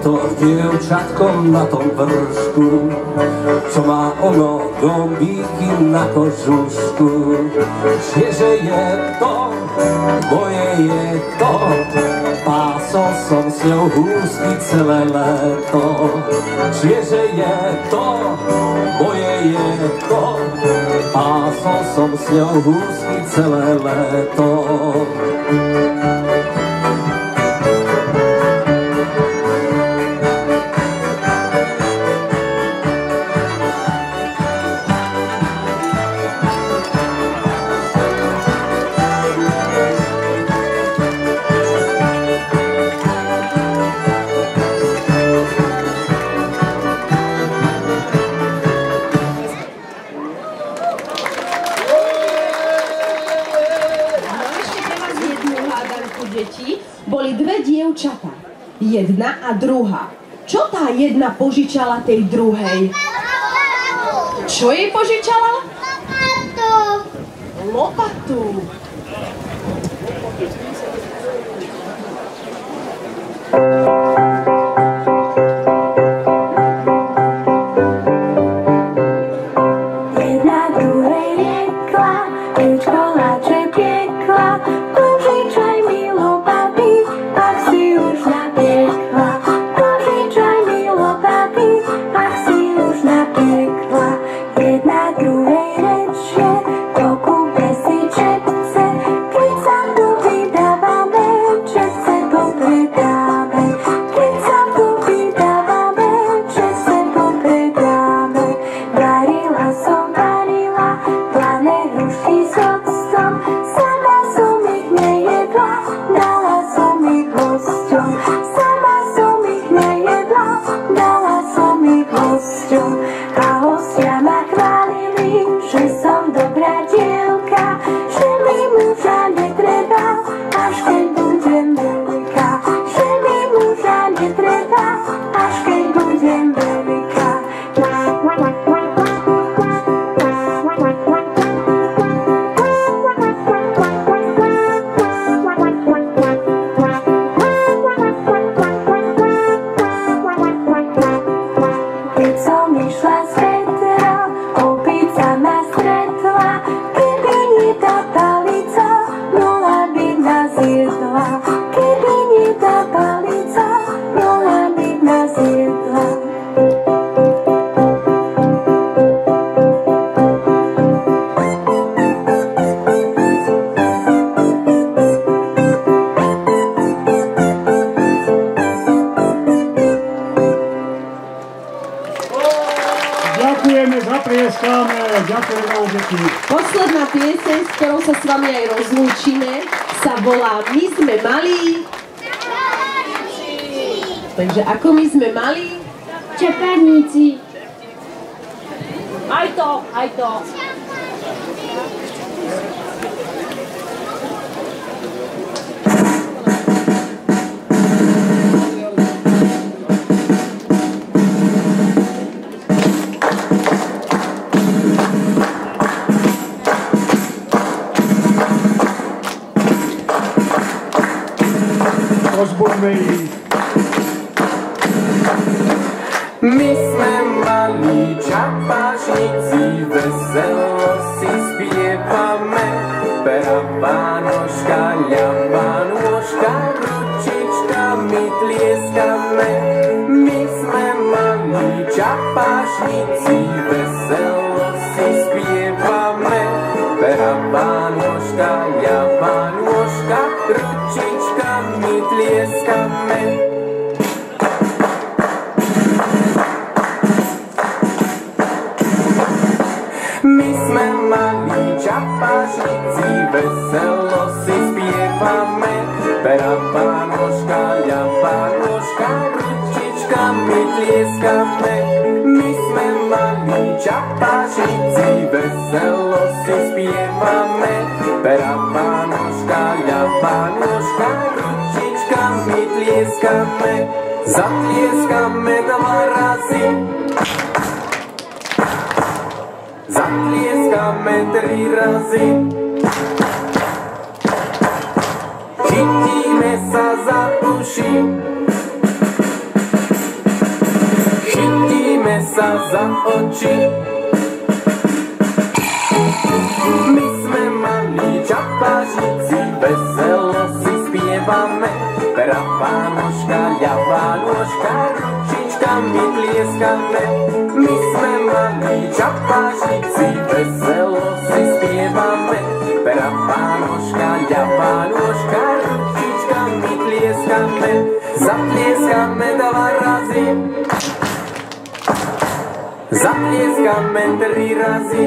to dievčatko na tom vršku, čo má ono gombíky na kožušku. Čiže je to, moje je to, pásol som s ňou húsky celé léto. Čiže je to, moje je to, pásol som s ňou húsky celé léto. Boli dve dievčatá, jedna a druhá. Čo tá jedna požičala tej druhej? Čo jej požičala? Lopatu. Lopatu. Jedna druhej riekla, keď koláče piekla, požičaj mi lopaty, ak si už napiekla. Požičaj mi lopaty, ak si už napiekla. Jedna druhej rečie, to kúpe si čepce, keď sa tu vydávame, čepce popredáme. Keď sa tu vydávame, čepce popredáme. Varila som, plané hrušky s octom, sama som ich nejedla, dala som ich hosťom. Sama som ich nejedla, dala som ich hosťom. A hostia ma chválili, že som dobrá dievka, že mi muža netreba, až keď budem veľká. Že mi muža netreba, až keď budem veľká. Keď som išla z vetra, opica ma stretla, keby nie tá palica, mohla by nás jedla. Keby nie tá palica, mohla by nás jedla. Ďakujeme, zaprieskáme, ďakujeme vám deti. Posledná pieseň, s ktorou sa s vami aj rozlúčime, sa volá My sme malí. Takže ako my sme malí? Čepaníci. Aj to, aj to. Pozbuďme ich. My sme malí čapášnici, veselo si spievame. Pera Vánoška, ľava nôžka, ručičkami tlieskame. My sme malí čapášnici, veselo si spievame. Pera Vánoška, ľava nôžka, ručičkami tlieskame. My sme malí čapášnici, veselo si spievame. Pera Vánoška, ľava nôžka, ručičkami tlieskame. My sme malí čapášnici, veselo si spievame. Pera Vánoška, ľava nôžka, ručičkami tlieskame. Zatlieskame 2 razy. Zatlieskame 3 razy. Chytíme sa za uši. chytíme sa za oči. My sme malí čapážici, veselo si spievame, pravá nožka, ľavá nožka, ručičkami tlieskame. My sme malí čapážici, veselo si spievame, pravá nožka, ľavá nožka, ručičkami tlieskame. Zatlieskame 2 razy, zatlieskame 3 razy.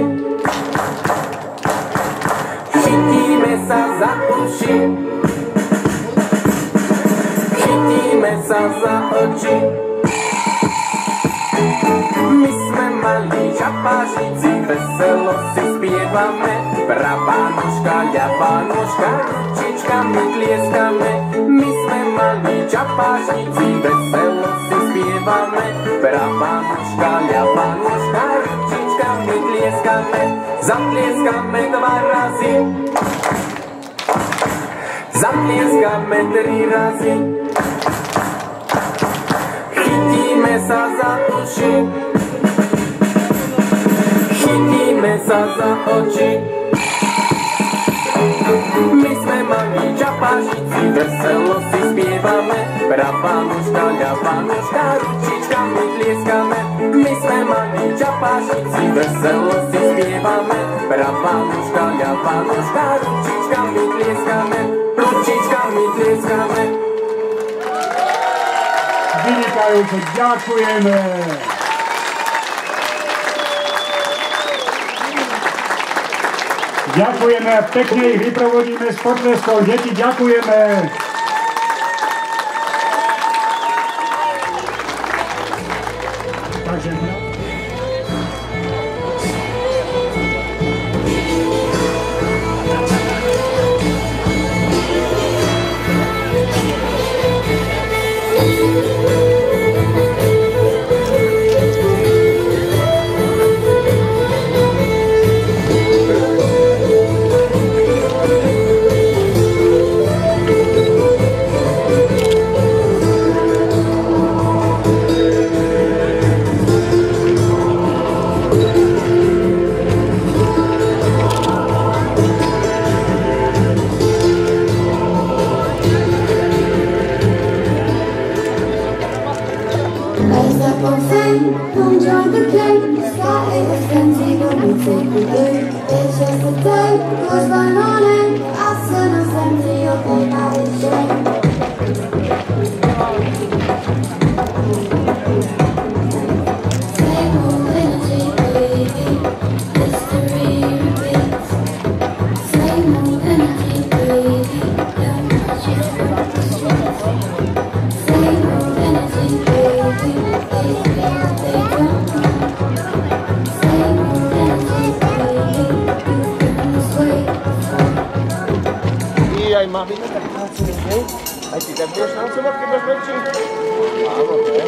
Chytíme sa za uši, chytíme sa za oči. My sme malí čapážici, veselo si spievame, pravá nožka, ľavá nožka, ručičkami tlieskame. My sme malí čapážici, veselo si spievame, pravá nožka, ľavá nožka, ručičkami tlieskame. Zatlieskame 2 razy, zatlieskame 3 razy. Chytíme sa za uši, chytíme sa za oči. My sme malí čapážici, veselo si spievame, pravá nožka, ľavá nožka, ručičkami tlieskame. My sme malí čapážici, veselo si spievame, pravá nožka, ľavá nožka, ručičkami tlieskame, ručičkami tlieskame. Vynikajúco, ďakujeme. Ďakujeme a pekne ich vyprovodíme s potleskom. Deti, ďakujeme. Takže... Aj máme tak tancovať, hej? Aj ty tak budeš tancovať, keď budeš väčší? Áno, ne?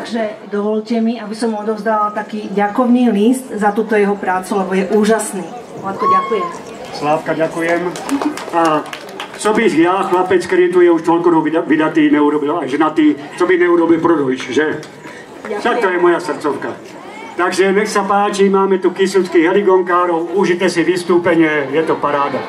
Takže dovolte mi, aby som mu odovzdala taký ďakovný list za túto jeho prácu, lebo je úžasný. Vládko, ďakujem. Slávka, ďakujem. A co bych ja, chlapec, ktorý tu je už toľko vydatý, neurobil, aj ženatý, co by neurobil Prodovič, že? Však to je moja srdcovka. Takže nech sa páči, máme tu kysuckých heligonkárov, užite si vystúpenie, je to paráda.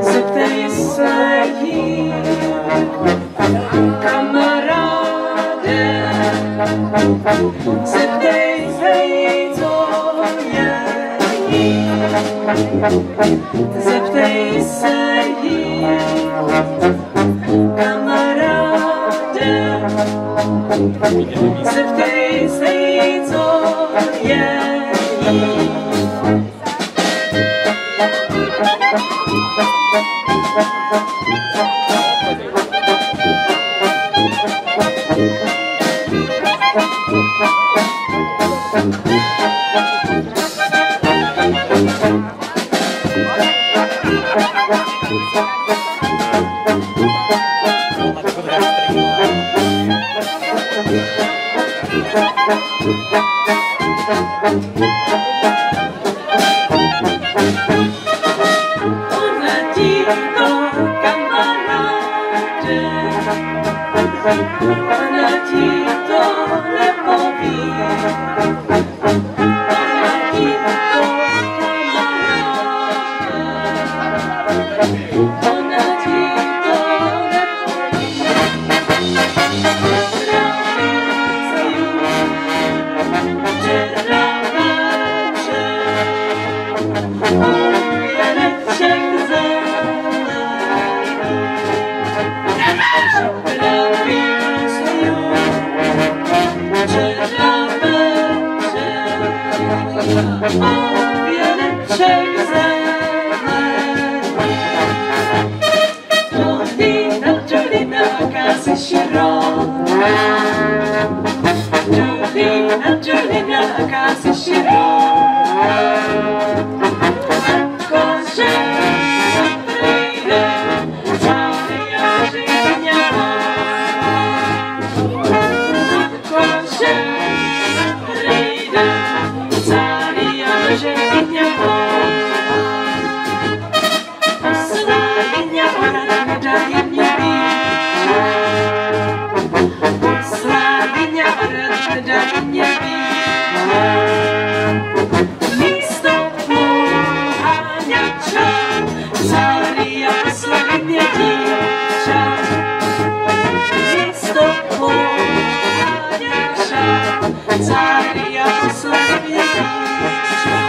Zeptej se jí, kamaráde, zeptej se jí, co je jí. Zeptej se jí, kamaráde, zeptej se jí, co je jí. Ona ti to nepoví, ona ti to kamaráde, ona ti to nepoví. Zdravím se ju, včera večer, věneček věneček zelený, Jolina, kasi širok. Jolina, kasi širok. Kože prejde, zária živňava. Kože prejde, zária živňava. Sláviňava daje mě víc. Sláviňava daje mě víc. Místo háňača, zária poslali mě dívča. Místo háňača, zária poslali mě dívča.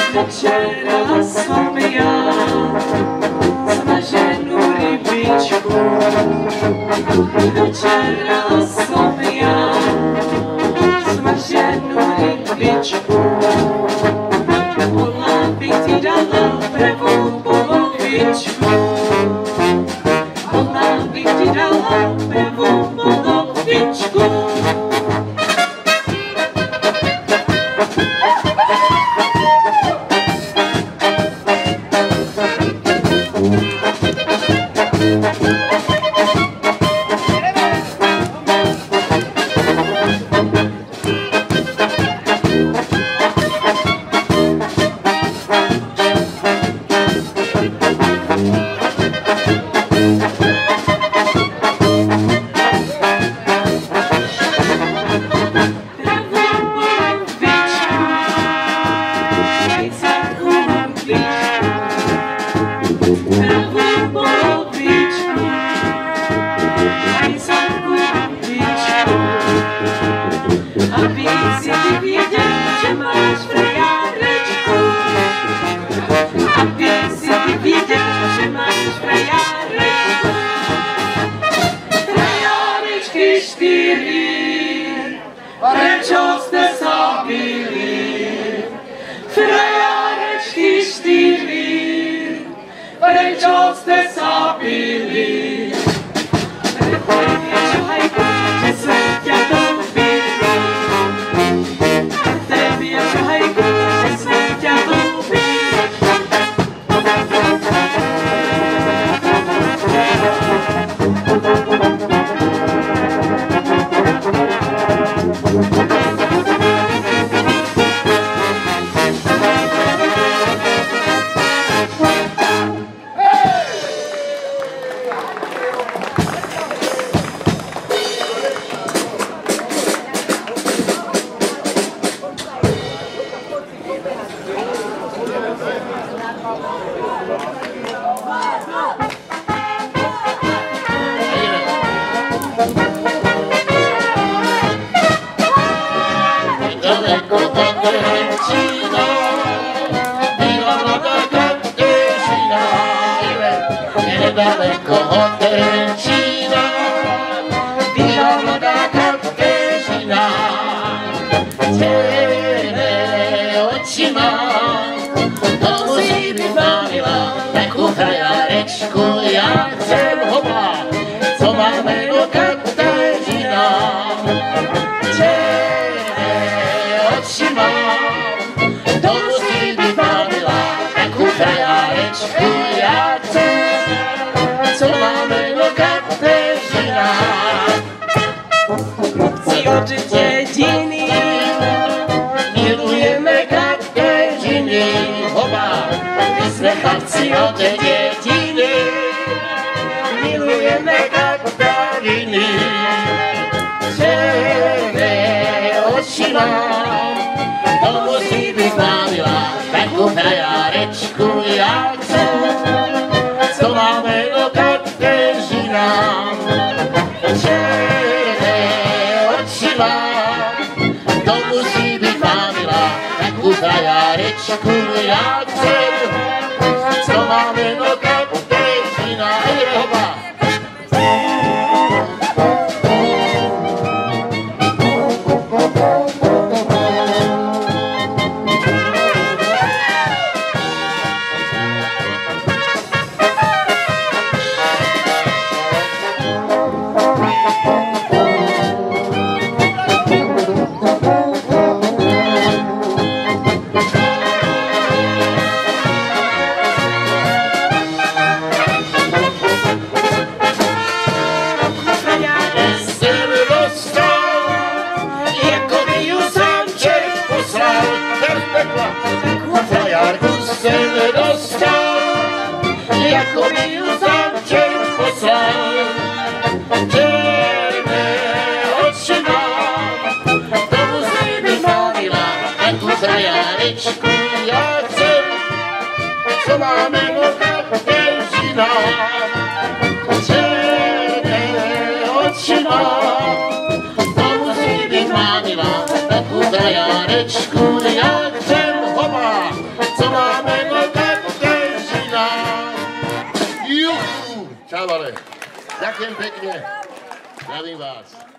Večera som ja smaženú rybičku. Večera som ja smaženú rybičku. Bola by ti dala prvú polovičku. Bola by ti dala prvú polovičku. Co máme no Petržina. Juchu, čavale. Ďakujem pekne. Zdravím vás.